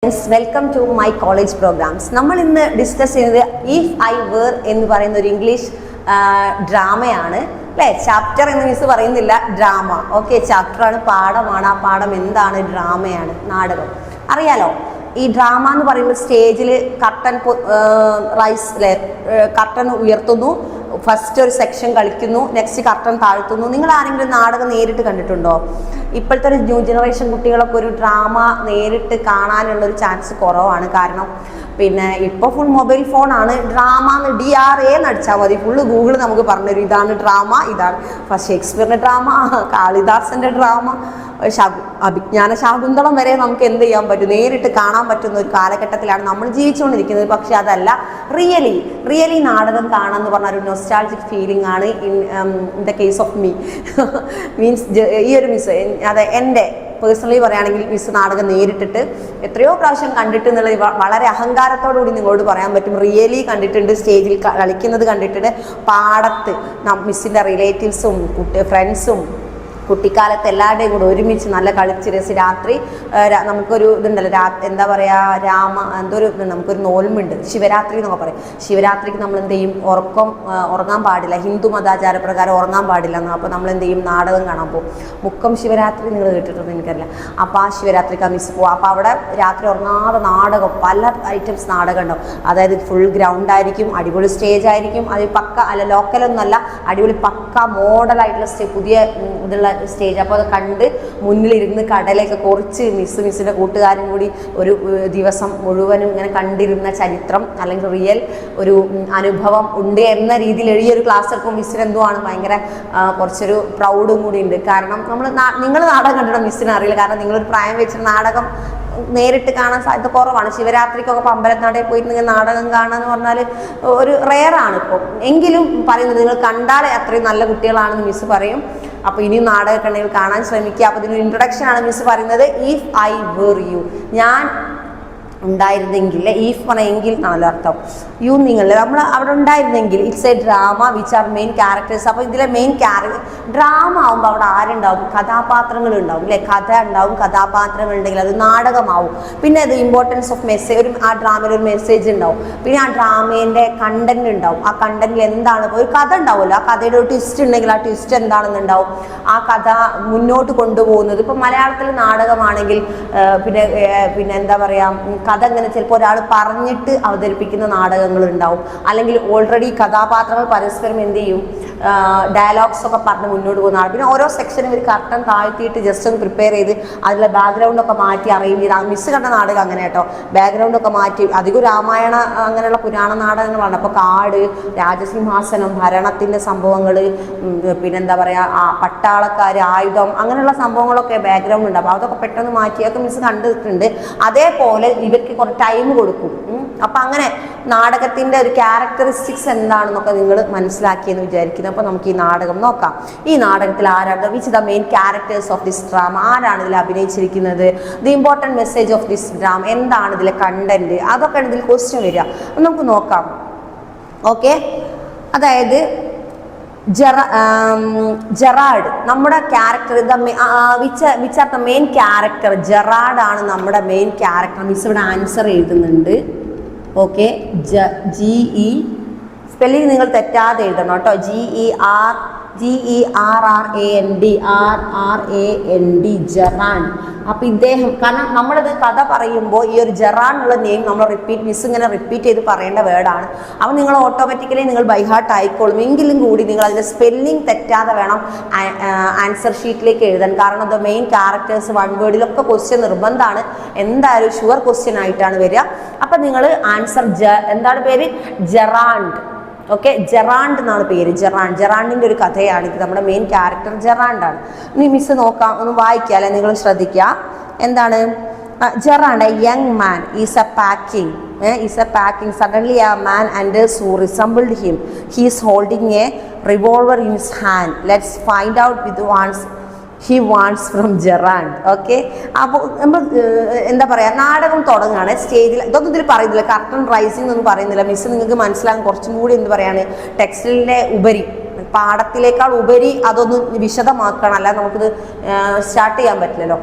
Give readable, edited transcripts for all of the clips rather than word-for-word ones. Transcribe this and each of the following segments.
Welcome to my college programs. നമ്മൾ ഇന്ന് discuss ചെയ്യുന്നത് ഇഫ് ഐ വേർ എന്ന് പറയുന്ന ഒരു ഇംഗ്ലീഷ് ഡ്രാമയാണ് അല്ലേ. ചാപ്റ്റർ എന്ന് മിസ് പറയുന്നില്ല, ഡ്രാമ. ഓക്കെ, ചാപ്റ്ററാണ്, പാഠമാണ്. ആ പാഠം എന്താണ്? ഡ്രാമയാണ്, നാടകം. അറിയാലോ, ഈ ഡ്രാമ എന്ന് പറയുമ്പോൾ സ്റ്റേജിൽ കർട്ടൻ കർട്ടൻ ഉയർത്തുന്നു, ഫസ്റ്റ് ഒരു സെക്ഷൻ കളിക്കുന്നു, നെക്സ്റ്റ് കർട്ടൻ താഴ്ത്തുന്നു. നിങ്ങൾ ആരെങ്കിലും നാടകം നേരിട്ട് കണ്ടിട്ടുണ്ടോ? ഇപ്പോഴത്തെ ഒരു ന്യൂ ജനറേഷൻ കുട്ടികളൊക്കെ ഒരു ഡ്രാമ നേരിട്ട് കാണാനുള്ളൊരു ചാൻസ് കുറവാണ്. കാരണം പിന്നെ ഇപ്പോൾ ഫുൾ മൊബൈൽ ഫോണാണ്. ഡ്രാമ എന്ന് DRA അടിച്ചാൽ മതി, ഫുള്ള് ഗൂഗിൾ നമുക്ക് പറഞ്ഞുതരും ഇതാണ് ഡ്രാമ, ഇതാണ് ഷേക്സ്പിയറിൻ്റെ ഡ്രാമ, കാളിദാസൻ്റെ ഡ്രാമ, അഭിജ്ഞാന ശാകുന്തളം വരെ നമുക്ക് എന്ത് ചെയ്യാൻ പറ്റും, നേരിട്ട് കാണാൻ പറ്റുന്ന ഒരു കാലഘട്ടത്തിലാണ് നമ്മൾ ജീവിച്ചുകൊണ്ടിരിക്കുന്നത്. പക്ഷെ അതല്ല, റിയലി നാടകം കാണാന്ന് പറഞ്ഞ ഒരു നൊസ്റ്റാൾജിക് ഫീലിംഗ് ആണ് in the case of me. Means ഈ ഒരു മിസ്, അതെ, എൻ്റെ പേഴ്സണലി പറയുകയാണെങ്കിൽ മിസ് നാടകം നേരിട്ടിട്ട് എത്രയോ പ്രാവശ്യം കണ്ടിട്ട് എന്നുള്ളത് വളരെ അഹങ്കാരത്തോടുകൂടി നിങ്ങളോട് പറയാൻ പറ്റും. റിയലി കണ്ടിട്ടുണ്ട്, സ്റ്റേജിൽ കളിക്കുന്നത് കണ്ടിട്ടുണ്ട്, പാടത്ത് മിസ്സിൻ്റെ റിലേറ്റീവ്സും ഫ്രണ്ട്സും കുട്ടിക്കാലത്ത് എല്ലാവരുടെയും കൂടെ ഒരുമിച്ച് നല്ല കളിച്ച് രസി. രാത്രി നമുക്കൊരു ഇതുണ്ടല്ലോ, എന്താ പറയുക, നമുക്കൊരു നോൽമുണ്ട്, ശിവരാത്രി എന്നൊക്കെ പറയും. ശിവരാത്രിക്ക് നമ്മൾ എന്ത് ചെയ്യും, ഉറങ്ങാൻ പാടില്ല, ഹിന്ദു മതാചാര പ്രകാരം ഉറങ്ങാൻ പാടില്ല എന്ന്. അപ്പോൾ നമ്മൾ എന്ത് ചെയ്യും, നാടകം കാണാൻ പോകും. മുക്കം ശിവരാത്രി നിങ്ങൾ കേട്ടിട്ടുണ്ടെന്ന് എനിക്കറിയില്ല. അപ്പോൾ ആ ശിവരാത്രിക്ക് ആ മിസ് പോകും. അപ്പോൾ അവിടെ രാത്രി ഉറങ്ങാതെ നാടകം, പല ഐറ്റംസ് നാടകം ഉണ്ടാവും. അതായത് ഫുൾ ഗ്രൗണ്ട് ആയിരിക്കും, അടിപൊളി സ്റ്റേജ് ആയിരിക്കും. അത് പക്ക അല്ല, ലോക്കലൊന്നുമല്ല, അടിപൊളി പക്ക മോഡലായിട്ടുള്ള പുതിയ ഇതുള്ള സ്റ്റേജ്. അപ്പോൾ അത് കണ്ട് മുന്നിലിരുന്ന് കടലൊക്കെ കുറച്ച് മിസ്സിൻ്റെ കൂട്ടുകാരും കൂടി ഒരു ദിവസം മുഴുവനും ഇങ്ങനെ കണ്ടിരുന്ന ചരിത്രം അല്ലെങ്കിൽ റിയൽ ഒരു അനുഭവം ഉണ്ട് എന്ന രീതിയിൽ എഴുതിയൊരു ക്ലാസ് എടുക്കുമ്പോൾ മിസ്സിന് എന്തോ ആണ് ഭയങ്കര കുറച്ചൊരു പ്രൗഡും കൂടി ഉണ്ട്. കാരണം നിങ്ങൾ നാടകം കണ്ടിട്ട് മിസ്സിന് അറിയില്ല. കാരണം നിങ്ങളൊരു പ്രായം വെച്ചിട്ട് നാടകം നേരിട്ട് കാണാൻ സാധ്യത കുറവാണ്. ശിവരാത്രിക്കൊക്കെ അമ്പലത്തിനടയിൽ പോയിട്ട് നിങ്ങൾ നാടകം കാണാന്ന് പറഞ്ഞാൽ ഒരു റെയറാണ് ഇപ്പോൾ. എങ്കിലും പറയുന്നത് നിങ്ങൾ കണ്ടാൽ അത്രയും നല്ല കുട്ടികളാണെന്ന് മിസ് പറയും. അപ്പോൾ ഇനിയും നാടകമൊക്കെ ഉണ്ടെങ്കിൽ കാണാൻ ശ്രമിക്കുക. അപ്പോൾ ഇതിനൊരു ഇൻട്രൊഡക്ഷനാണ് മിസ് പറയുന്നത്. ഇഫ് ഐ വേർ യു, ഞാൻ ഉണ്ടായിരുന്നെങ്കിൽ, ഈഫ് പറഞ്ഞെങ്കിൽ എന്നാണല്ലോ അർത്ഥം, യു നിങ്ങൾ, നമ്മൾ അവിടെ ഉണ്ടായിരുന്നെങ്കിൽ. It's A drama which are main characters. അപ്പോൾ ഇതിലെ മെയിൻ ഡ്രാമ ആകുമ്പോൾ അവിടെ ആരുണ്ടാവും, കഥാപാത്രങ്ങൾ ഉണ്ടാവും അല്ലേ. കഥ ഉണ്ടാവും, കഥാപാത്രങ്ങൾ ഉണ്ടെങ്കിൽ അത് നാടകമാവും. പിന്നെ അത് ഇമ്പോർട്ടൻസ് ഓഫ് മെസ്സേജ്, ആ ഡ്രാമയിൽ ഒരു മെസ്സേജ് ഉണ്ടാവും. പിന്നെ ആ ഡ്രാമേൻ്റെ കണ്ടന്റ് ഉണ്ടാവും. ആ കണ്ടന്റിൽ എന്താണ്, ഒരു കഥ ഉണ്ടാവുമല്ലോ, ആ കഥയുടെ ഒരു ട്വിസ്റ്റ് ഉണ്ടെങ്കിൽ ആ ട്വിസ്റ്റ് എന്താണെന്നുണ്ടാവും. ആ കഥ മുന്നോട്ട് കൊണ്ടുപോകുന്നത്, ഇപ്പം മലയാളത്തിൽ നാടകമാണെങ്കിൽ പിന്നെ എന്താ പറയുക, കഥ ഇങ്ങനെ ചിലപ്പോൾ ഒരാൾ പറഞ്ഞിട്ട് അവതരിപ്പിക്കുന്ന നാടകങ്ങൾ ഉണ്ടാവും. അല്ലെങ്കിൽ ഓൾറെഡി കഥാപാത്രങ്ങൾ പരസ്പരം എന്ത് ചെയ്യും, ഡയലോഗ്സ് ഒക്കെ പറഞ്ഞ് മുന്നോട്ട് പോകുന്ന. പിന്നെ ഓരോ സെക്ഷനും ഒരു കർട്ടൻ താഴ്ത്തിയിട്ട് ജസ്റ്റ് ഒന്ന് പ്രിപ്പയർ ചെയ്ത് അതിലെ ബാക്ക്ഗ്രൗണ്ടൊക്കെ മാറ്റി അറേഞ്ച് ചെയ്ത്. മിസ് കണ്ട നാടകം അങ്ങനെ കേട്ടോ, ബാക്ക്ഗ്രൗണ്ടൊക്കെ മാറ്റി. അധികം രാമായണ അങ്ങനെയുള്ള പുരാണ നാടകങ്ങളാണ്. അപ്പോൾ കാട്, രാജസിംഹാസനം, ഭരണത്തിൻ്റെ സംഭവങ്ങൾ, പിന്നെന്താ പറയുക, പട്ടാളക്കാർ, ആയുധം, അങ്ങനെയുള്ള സംഭവങ്ങളൊക്കെ ബാക്ക്ഗ്രൗണ്ട് ഉണ്ട്. അപ്പോൾ അതൊക്കെ പെട്ടെന്ന് മാറ്റിയൊക്കെ മിസ് കണ്ടിട്ടുണ്ട്. അതേപോലെ ഇവർക്ക് കുറേ ടൈം കൊടുക്കും. അപ്പം അങ്ങനെ നാടകത്തിൻ്റെ ഒരു ക്യാരക്ടറിസ്റ്റിക്സ് എന്താണെന്നൊക്കെ നിങ്ങൾ മനസ്സിലാക്കിയെന്ന് വിചാരിക്കുന്നു. അപ്പോൾ നമുക്ക് ഈ നാടകം നോക്കാം. ഈ നാടകത്തിൽ ആരാണ്, which the main characters of this drama, ആരാണ് ഇതിൽ അഭിനയിച്ചിരിക്കുന്നത്, the important message of this drama, എന്താണ് ഇതിലെ കണ്ടന്റ്, അതൊക്കെയാണ് ഇതിൽ ക്വസ്റ്റ്യൻ വരിക. നമുക്ക് നോക്കാം. ഓക്കെ, അതായത് ജെറാഡ് നമ്മുടെ character, which are the main character. Gerard ആണ് നമ്മുടെ മെയിൻ ക്യാരക്ടർ. മിസ് ഇവിടെ ആൻസർ എഴുതുന്നുണ്ട്. ഓക്കെ, GE സ്പെല്ലിങ് നിങ്ങൾ തെറ്റാതെ എഴുതണം കേട്ടോ. GERRAND അപ്പോൾ ഇദ്ദേഹം, കാരണം നമ്മളിത് കഥ പറയുമ്പോൾ ഈ ഒരു ജെറാൻ എന്നുള്ള നെയിം നമ്മൾ മിസ് ഇങ്ങനെ റിപ്പീറ്റ് ചെയ്ത് പറയേണ്ട വേർഡാണ്. അപ്പോൾ നിങ്ങൾ ഓട്ടോമാറ്റിക്കലി നിങ്ങൾ ബൈ ഹാർട്ട് ആയിക്കോളും. എങ്കിലും കൂടി നിങ്ങൾ അതിൻ്റെ സ്പെല്ലിംഗ് തെറ്റാതെ വേണം ആൻസർ ഷീറ്റിലേക്ക് എഴുതാൻ. കാരണം അത് മെയിൻ ക്യാരക്ടേഴ്സ് വൺ വേർഡിലൊക്കെ ക്വസ്റ്റ്യൻ നിർബന്ധമാണ്. എന്തായാലും ഷുവർ ക്വസ്റ്റ്യൻ ആയിട്ടാണ് വരിക. അപ്പം നിങ്ങൾ ആൻസർ എന്താണ് പേര്, ജെറാൻഡ്. ഓക്കെ, ജെറാൻഡ് എന്നാണ് പേര്. ജെറാൻഡിൻ്റെ ഒരു കഥയാണ് ഇത്. നമ്മുടെ മെയിൻ ക്യാരക്ടർ ജെറാൻഡാണ്. ഇനി മിസ് നോക്കാം, ഒന്ന് വായിക്കുക അല്ലെ, നിങ്ങൾ ശ്രദ്ധിക്കുക. എന്താണ് ജെറാൻഡ്? A young man is a packing suddenly a man enters who resembled him. He is holding a revolver in his hand. Let's find out with he wants from Gerard. Okay, അപ്പോൾ നമ്മൾ എന്താ പറയുക, നാടകം തുടങ്ങുകയാണ് സ്റ്റേജിൽ. ഇതൊന്നും ഇതിൽ പറയുന്നില്ല, കർട്ടൻ റൈസിംഗ് ഒന്നും പറയുന്നില്ല. മിസ് നിങ്ങൾക്ക് മനസ്സിലാകാൻ കുറച്ചും കൂടി എന്ത് പറയാണ്, ടെക്സ്റ്റിലിൻ്റെ ഉപരി പാഠത്തിലേക്കാൾ ഉപരി അതൊന്ന് വിശദമാക്കണം, അല്ലാതെ നമുക്കിത് സ്റ്റാർട്ട് ചെയ്യാൻ പറ്റില്ലല്ലോ.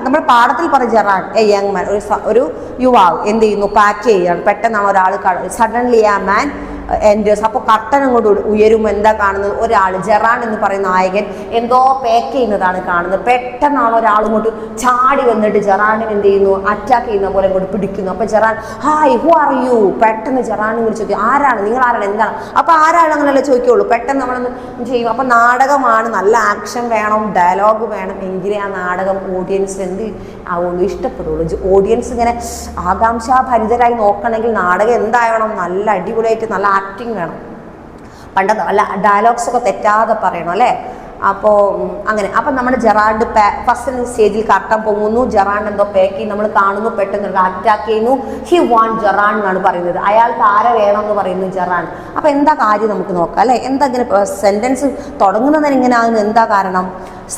നമ്മൾ പാഠത്തിൽ പറഞ്ഞ ജെറാൻ എ യങ് മാൻ, ഒരു യുവാവ് എന്ത് ചെയ്യുന്നു, പാക്ക് ചെയ്യാണ്. പെട്ടെന്നാണ് ഒരാൾ സഡൻലി ആ മാൻ എൻഡേഴ്സ്. അപ്പോൾ കർട്ടൻ അങ്ങോട്ട് ഉയരുമ്പോൾ എന്താ കാണുന്നത്, ഒരാൾ ജെറാൻ എന്ന് പറയുന്ന നായകൻ എന്തോ പാക്ക് ചെയ്യുന്നതാണ് കാണുന്നത്. പെട്ടെന്നാണ് ഒരാൾ ഇങ്ങോട്ട് ചാടി വന്നിട്ട് ജെറാനെ എന്ത് ചെയ്യുന്നു, അറ്റാക്ക് ചെയ്യുന്ന പോലെ ഇങ്ങോട്ട് പിടിക്കുന്നു. അപ്പോൾ ജെറാൻ ഹായ് ഹു ആർ യു, പെട്ടെന്ന് ജെറാനെ വിളിച്ച് ചോദിക്കും ആരാണ്, നിങ്ങൾ ആരാണ്, എന്താണ്. അപ്പോൾ ആരാണ് അങ്ങനെയല്ലേ ചോദിക്കുള്ളൂ, പെട്ടെന്ന് നമ്മളൊന്ന് ചെയ്യും. അപ്പോൾ നാടകമാണ്, നല്ല ആക്ഷൻ വേണം, ഡയലോഗ് വേണം, എങ്കിലേ ആ നാടകം ഓഡിയൻസ് എന്ത് ആവുള്ളൂ, ഇഷ്ടപ്പെടുള്ളൂ. ഓഡിയൻസ് ഇങ്ങനെ ആകാംക്ഷാഭരിതരായി നോക്കണമെങ്കിൽ നാടകം എന്താവണം, നല്ല അടിപൊളിയായിട്ട് നല്ല ആക്ടിങ് വേണം. പണ്ടത്തെ അല്ല ഡയലോഗ്സ് ഒക്കെ തെറ്റാതെ പറയണം അല്ലേ. അപ്പോൾ അങ്ങനെ. അപ്പം നമ്മുടെ ജെറാൾഡ് ഫസ്റ്റ് സ്റ്റേജിൽ കർട്ടൻ പൊങ്ങുന്നു, ജെറാൾഡ് എന്തോ പാക്ക് നമ്മൾ കാണുന്നു, പെട്ടെന്ന് അറ്റാക്ക് ചെയ്യുന്നു. ഹി വാണ്ട് ജെറാൻ എന്നാണ് പറയുന്നത്. അയാൾക്ക് ആരെ വേണം എന്ന് പറയുന്നു, ജെറാൻ. അപ്പം എന്താ കാര്യം നമുക്ക് നോക്കാം അല്ലേ. എന്താ ഇങ്ങനെ സെൻറ്റൻസ് തുടങ്ങുന്നതിന് ഇങ്ങനെ ആകുന്നു, എന്താ കാരണം.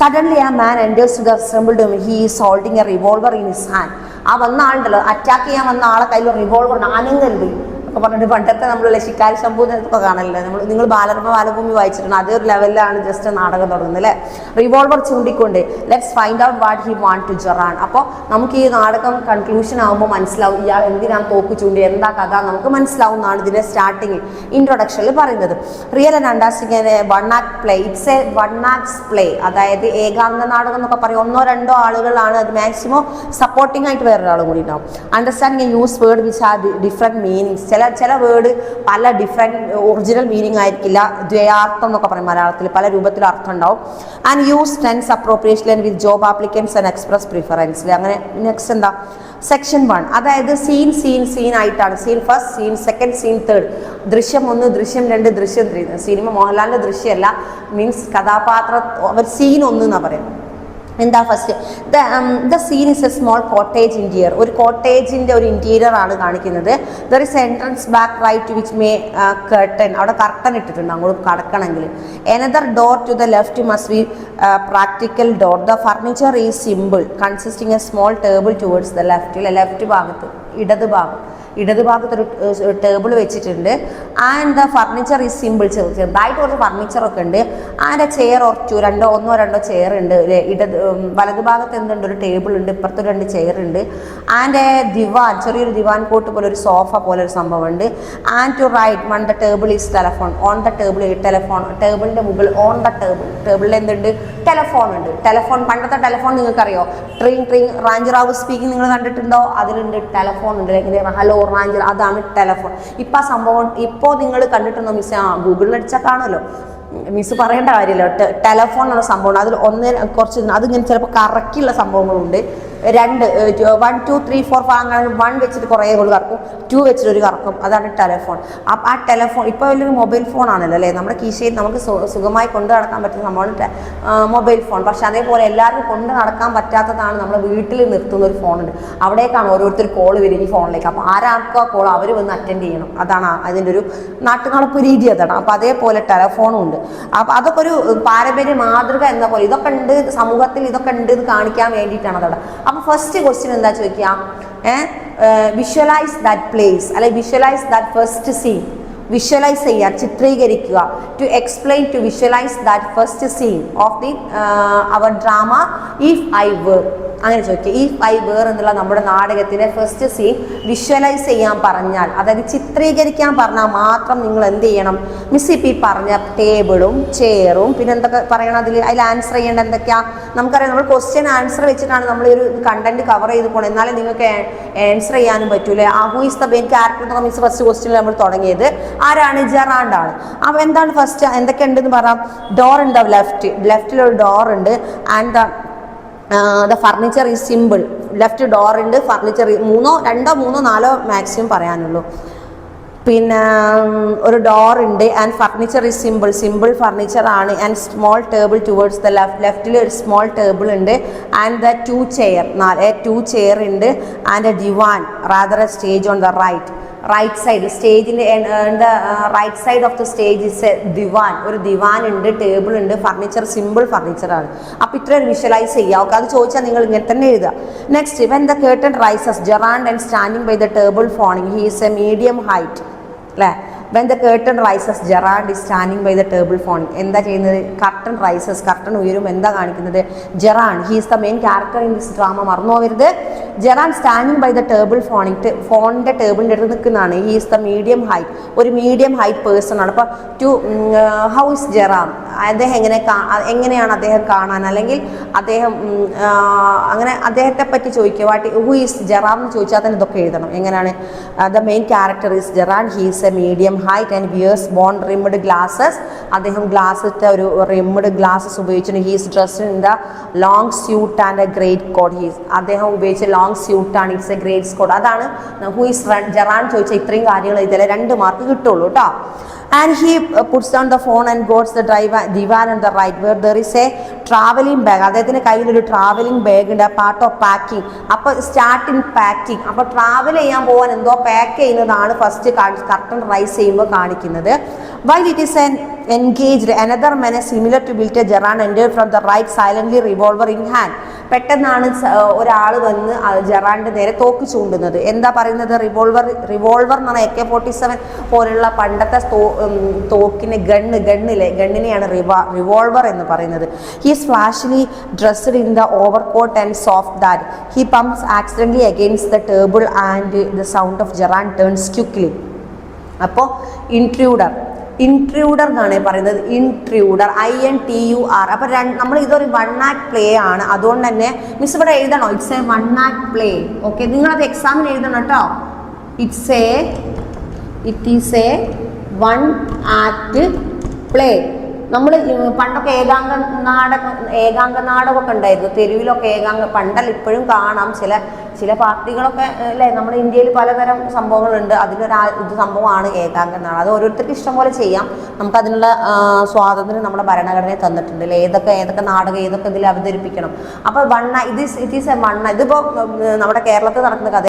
സഡൻലി ആ man enters to the assembled room, he is holding a revolver in his hand. ആ വന്ന ആളുണ്ടല്ലോ, അറ്റാക്ക് ചെയ്യാൻ വന്ന ആളെ കയ്യിൽ റിവോൾവർ അനങ്ങരുത് ഒക്കെ പറഞ്ഞിട്ട് പണ്ടത്തെ നമ്മളുള്ള ശിക്കാരി ശംഭൂന്നൊക്കെ കാണല്ലേ, നിങ്ങൾ ബാലഭൂമി വായിച്ചിട്ടുണ്ട്. അതേ ഒരു ലെവലിലാണ് ജസ്റ്റ് നാടകം തുടങ്ങുന്നത് അല്ലേ. റിവോൾവർ ചൂണ്ടിക്കൊണ്ട് let's find out what he want to ജെറാൻ. അപ്പോൾ നമുക്ക് ഈ നാടകം കൺക്ലൂഷൻ ആകുമ്പോൾ മനസ്സിലാവും ഇയാൾ എന്തിനാണ് തോക്ക് ചൂണ്ടി, എന്താ കഥ നമുക്ക് മനസ്സിലാവുന്നതാണ് ഇതിൻ്റെ സ്റ്റാർട്ടിങ് ഇൻട്രൊഡക്ഷനിൽ പറയുന്നത്. Real and understanding one act play, it's A one act play, അതായത് ഏകാംഗ നാടകം എന്നൊക്കെ പറയും. 1-2 ആളുകളാണ് അത്, മാക്സിമം സപ്പോർട്ടിംഗ് ആയിട്ട് വേറൊരാളും കൂടി ഉണ്ടാവും. Understanding use word which have different meanings. ചില വേർഡ് പല ഡിഫറെൻറ്റ് ഒറിജിനൽ മീനിങ് ആയിരിക്കില്ല, ദ്വയാർത്ഥം എന്നൊക്കെ പറയും മലയാളത്തിൽ, പല രൂപത്തിൽ അർത്ഥം ഉണ്ടാവും. And use tense appropriation with job applicants and express preference. അങ്ങനെ നെക്സ്റ്റ് എന്താ, സെക്ഷൻ 1, അതായത് സീൻ ആയിട്ടാണ്. Scene first, scene second, scene third. ദൃശ്യം 1, ദൃശ്യം 2, ദൃശ്യം 3. സിനിമ മോഹൻലാലിൻ്റെ ദൃശ്യമല്ല, മീൻസ് കഥാപാത്ര അവർ സീൻ 1 എന്നാണ് പറയുന്നത്. എന്താ first, the scene is a small cottage interior. ഒരു കോട്ടേജിൻ്റെ ഒരു ഇൻറ്റീരിയർ ആണ് കാണിക്കുന്നത്. There is entrance back right which may curtain, അവിടെ കർട്ടൻ ഇട്ടിട്ടുണ്ട് അങ്ങോട്ട് കടക്കണമെങ്കിൽ. Another door to the left must be practical door. The furniture is simple consisting a small table towards the left ഭാഗത്ത്, ഇടതുഭാഗത്തൊരു ടേബിൾ വെച്ചിട്ടുണ്ട്. And the furniture is simple, ചെറുതായിട്ട് കുറച്ച് ഫർണിച്ചറൊക്കെ ഉണ്ട്. And a chair or 1-2 chair ഉണ്ട്. വലതുഭാഗത്ത് എന്തുണ്ട്, ഒരു ടേബിൾ ഉണ്ട്, ഇപ്പുറത്ത് 2 ചെയർ ഉണ്ട്. ആൻഡ് എ ദിവാൻ, ചെറിയൊരു ദിവാൻ കോട്ട് പോലെ ഒരു സോഫ പോലെ ഒരു സംഭവം ഉണ്ട്. And to right one the table is telephone. On the table telephone, ടേബിളിൻ്റെ മുകളിൽ ഓൺ ദ ടേബിളിൽ എന്തുണ്ട്, ടെലഫോൺ ഉണ്ട്. ടെലഫോൺ, പണ്ടത്തെ ടെലഫോൺ നിങ്ങൾക്കറിയോ, ട്രിങ് റാഞ്ചറാവ് സ്പീക്കിംഗ് നിങ്ങൾ കണ്ടിട്ടുണ്ടോ, അതിലുണ്ട് ടെലഫോൺ ഉണ്ട്, ഇങ്ങനെ ഹലോ റാഞ്ചർ, അതാണ് ടെലഫോൺ. ഇപ്പം ആ സംഭവം ഇപ്പോൾ നിങ്ങൾ കണ്ടിട്ടുണ്ടോ മിസ്? ഗൂഗിളിൽ അടിച്ചാൽ കാണുമല്ലോ, മിസ് പറയേണ്ട കാര്യമില്ല. ടെലഫോൺ എന്നുള്ള സംഭവമാണ്. അതിൽ കുറച്ച് അതിങ്ങനെ ചിലപ്പോൾ കറക്കിയുള്ള സംഭവങ്ങളുണ്ട്. 2 1 2 3 4 5 അങ്ങനെ 1 വെച്ചിട്ട് കുറേ ഒരു കറക്കും, 2 വെച്ചിട്ട് ഒരു കറക്കും, അതാണ് ടെലഫോൺ. ആ ടെലഫോൺ ഇപ്പോൾ വലിയൊരു മൊബൈൽ ഫോൺ ആണല്ലോ അല്ലേ, നമ്മുടെ കീശയിൽ നമുക്ക് സുഖമായി കൊണ്ട് നടക്കാൻ പറ്റുന്ന സംഭവമാണ് മൊബൈൽ ഫോൺ. പക്ഷെ അതേപോലെ എല്ലാവർക്കും കൊണ്ട് നടക്കാൻ പറ്റാത്തതാണ് നമ്മുടെ വീട്ടിൽ നിർത്തുന്ന ഒരു ഫോണുണ്ട്. അവിടേക്കാണ് ഓരോരുത്തർ കോൾ വരും ഈ ഫോണിലേക്ക്. അപ്പോൾ ആരാൾക്കോ കോൾ അവർ വന്ന് അറ്റൻഡ് ചെയ്യണം, അതാണ് അതിൻ്റെ ഒരു നാട്ടുനടപ്പ് രീതി, അതാണ്. അപ്പോൾ അതേപോലെ ടെലഫോണും ഉണ്ട്. അപ്പോൾ അതൊക്കെ ഒരു പാരമ്പര്യ മാതൃക എന്ന പോലെ ഇതൊക്കെ ഉണ്ട് സമൂഹത്തിൽ, ഇതൊക്കെ ഉണ്ട് എന്ന് കാണിക്കാൻ വേണ്ടിയിട്ടാണ് അതവിടെ. അപ്പോൾ ഫസ്റ്റ് ക്വസ്റ്റ്യൻ എന്താ ചോദിക്കുക, വിഷ്വലൈസ് ദാറ്റ് പ്ലേസ്, അല്ലെങ്കിൽ visualise that first scene. Visualise ചെയ്യുക, ചിത്രീകരിക്കുക. To explain, to visualise that first scene of the our drama if I were. അങ്ങനെ ചോദിക്കുക. ഇഫ് ഐ വേർ എന്നുള്ള നമ്മുടെ നാടകത്തിൻ്റെ ഫസ്റ്റ് സീൻ വിഷ്വലൈസ് ചെയ്യാൻ പറഞ്ഞാൽ, അതായത് ചിത്രീകരിക്കാൻ പറഞ്ഞാൽ മാത്രം നിങ്ങൾ എന്ത് ചെയ്യണം, മിസ് ഇപ്പം ഈ പറഞ്ഞ ടേബിളും ചെയറും പിന്നെ എന്തൊക്കെ പറയണം, അതിൽ ആൻസർ ചെയ്യേണ്ട എന്തൊക്കെയാണ് നമുക്കറിയാം. നമ്മൾ ക്വസ്റ്റ്യൻ ആൻസർ വെച്ചിട്ടാണ് നമ്മൾ ഈ ഒരു കണ്ടന്റ് കവർ ചെയ്ത് പോകണം, എന്നാലേ നിങ്ങൾക്ക് ആൻസർ ചെയ്യാനും പറ്റൂലേ. Who is the main character എന്നൊക്കെ മിസ് ഫസ്റ്റ് ക്വസ്റ്റ്യനിൽ നമ്മൾ തുടങ്ങിയത് ആരാണ്, ജെറാൻഡാണ്. അപ്പോൾ എന്താണ് ഫസ്റ്റ് എന്തൊക്കെ ഉണ്ടെന്ന് പറയാം. ഡോർ ഉണ്ട്, ലെഫ്റ്റിലൊരു ഡോർ ഉണ്ട്. And the furniture is simple. Left door ഉണ്ട്, ഫർണിച്ചർ 2 3 4 മാക്സിമം പറയാനുള്ളൂ. പിന്നെ ഒരു ഡോർ ഉണ്ട്. And furniture is simple furniture ആണ്. And small table towards the ലെഫ്റ്റിൽ ഒരു സ്മോൾ ടേബിൾ ഉണ്ട്. ആൻഡ് ദ 2 ചെയർ ഉണ്ട്. And a divan rather a stage on the right side, സ്റ്റേജിൻ്റെ right side of the stage is a divan. ഒരു divan ഉണ്ട്, table ഉണ്ട്, furniture simple ഫർണിച്ചറാണ്. അപ്പോൾ ഇത്രയും വിഷ്വലൈസ് ചെയ്യുക. ഓക്കെ, അത് ചോദിച്ചാൽ നിങ്ങൾ ഇങ്ങനെ തന്നെ എഴുതുക. Next, when the curtain rises Gerald and standing by the table phoning, he is a medium height അല്ലേ. When the curtain rises Gerald is standing by the table phone. എന്താ ചെയ്യുന്നത്? കർട്ടൺ റൈസസ്, കർട്ടൺ ഉയരും. എന്താ കാണിക്കുന്നത്? Gerald, he is the main character in this drama. മറന്നു പോകരുത്. Gerald standing by the table ഫോണിൻ്റെ ടേബിളിൻ്റെ അടുത്ത് നിൽക്കുന്നതാണ്. He is the medium height, ഒരു മീഡിയം ഹൈറ്റ് പേഴ്സൺ ആണ്. അപ്പോൾ ടു ഹൗ ഇസ് ജെറാം, അദ്ദേഹം എങ്ങനെയാണ് അദ്ദേഹം കാണാൻ, അല്ലെങ്കിൽ അദ്ദേഹം അങ്ങനെ അദ്ദേഹത്തെ പറ്റി ചോദിക്കുക. ഹു ഈസ് ജെറാം എന്ന് ചോദിച്ചാൽ തന്നെ ഇതൊക്കെ എഴുതണം. എങ്ങനെയാണ്? The main character is Gerald, he is a medium height and wears bone rimmed glasses. അദ്ദേഹം ഗ്ലാസ്സിലത്തെ ഒരു റിംഡ് ഗ്ലാസസ് ഉപയോഗിച്ചിട്ടുണ്ട്. He is dressed in the long suit and a great coat. അദ്ദേഹം ഉപയോഗിച്ച ലോങ് സ്യൂട്ടാണ്, ഇറ്റ്സ് എ ഗ്രേറ്റ് കോട്ട്. അതാണ് who is Gerald ചോദിച്ചാൽ ഇത്രയും കാര്യങ്ങൾ ഇതിലെ 2 മാർക്ക് കിട്ടുള്ളൂ കേട്ടോ. And he puts down the phone and goes the divan on the right where there is a traveling bag. അദ്ദേഹത്തിൻ്റെ കയ്യിലൊരു ട്രാവലിംഗ് ബാഗ് ഉണ്ട്, പാർട്ട് ഓഫ് പാക്കിംഗ്. അപ്പോൾ സ്റ്റാർട്ട് ഇൻ പാക്കിംഗ്. അപ്പോൾ ട്രാവൽ ചെയ്യാൻ പോകാൻ എന്തോ പാക്ക് ചെയ്യുന്നതാണ് ഫസ്റ്റ് കർട്ടൺ റൈസ് ചെയ്യുമ്പോൾ കാണിക്കുന്നത്. While it is an engaged, another man similar to Bilter Gerard entered from the right silently, revolver in hand. പെട്ടെന്നാണ് ഒരാൾ വന്ന് ജെറാൾഡിന്റെ നേരെ തോക്ക് ചൂണ്ടുന്നത്. എന്താ പറയുന്നത്? റിവോൾവർ എന്ന് പറഞ്ഞാൽ AK-47 പോലുള്ള പണ്ടത്തെ ഗണ്ണിനെയാണ് റിവോൾവർ എന്ന് പറയുന്നത്. He is flashily dressed in the overcoat and soft that he pumps accidentally against the table and the sound of Gerald turns quickly. അപ്പോൾ ഇൻട്രൂഡർ എന്നാണ് പറയുന്നത്. Intruder, INTUR. അപ്പോൾ നമ്മൾ ഇതൊരു 1 ആക്ട് പ്ലേ ആണ്. അതുകൊണ്ട് തന്നെ മിസ് ഇവിടെ എഴുതണോ? It's a 1 act play. Okay, നിങ്ങളത് എക്സാമിന് എഴുതണം കേട്ടോ. It is a 1 act play. നമ്മൾ പണ്ടൊക്കെ ഏകാംഗ നാടകമൊക്കെ ഉണ്ടായിരുന്നു തെരുവിലൊക്കെ. പണ്ടല്ല, ഇപ്പോഴും കാണാം ചില പാർട്ടികളൊക്കെ അല്ലേ. നമ്മുടെ ഇന്ത്യയിൽ പലതരം സംഭവങ്ങളുണ്ട്. ഇത് സംഭവമാണ് ഏകാംഗ നാടകം. അത് ഓരോരുത്തർക്ക് ഇഷ്ടം പോലെ ചെയ്യാം. നമുക്കതിനുള്ള സ്വാതന്ത്ര്യം നമ്മുടെ ഭരണഘടനയെ തന്നിട്ടുണ്ട് അല്ലേ. ഏതൊക്കെ നാടകം ഏതൊക്കെ ഇതിൽ അവതരിപ്പിക്കണം. അപ്പോൾ ഇതിപ്പോൾ നമ്മുടെ കേരളത്തിൽ നടക്കുന്ന കഥ